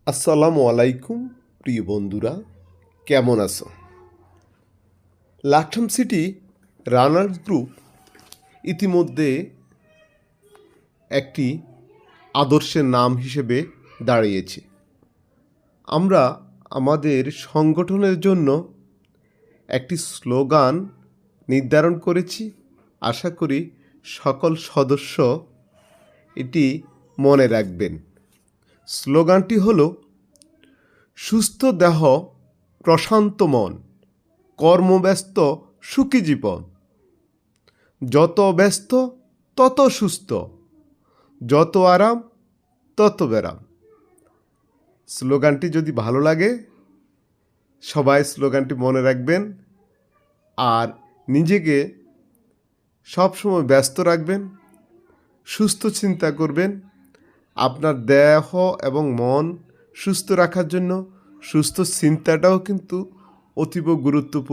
আসসালামু আলাইকুম প্রিয় বন্ধুরা, কেমন আছো? লাকসাম সিটি রানার্স গ্রুপ ইতিমধ্যে একটি আদর্শের নাম হিসেবে দাঁড়িয়েছে। আমরা আমাদের সংগঠনের জন্য একটি স্লোগান নির্ধারণ করেছি। আশা করি সকল সদস্য এটি মনে রাখবেন। স্লোগানটি হলো, সুস্থ দেহ প্রশান্ত মন, কর্মব্যস্ত সুখী জীবন, যত ব্যস্ত তত সুস্থ, যত আরাম তত ব্যারাম। স্লোগানটি যদি ভালো লাগে সবাই স্লোগানটি মনে রাখবেন আর নিজেকে সবসময় ব্যস্ত রাখবেন, সুস্থ চিন্তা করবেন। আপনার দেহ এবং মন সুস্থ রাখার জন্য সুস্থ চিন্তাটাও কিন্তু অতীব গুরুত্বপূর্ণ।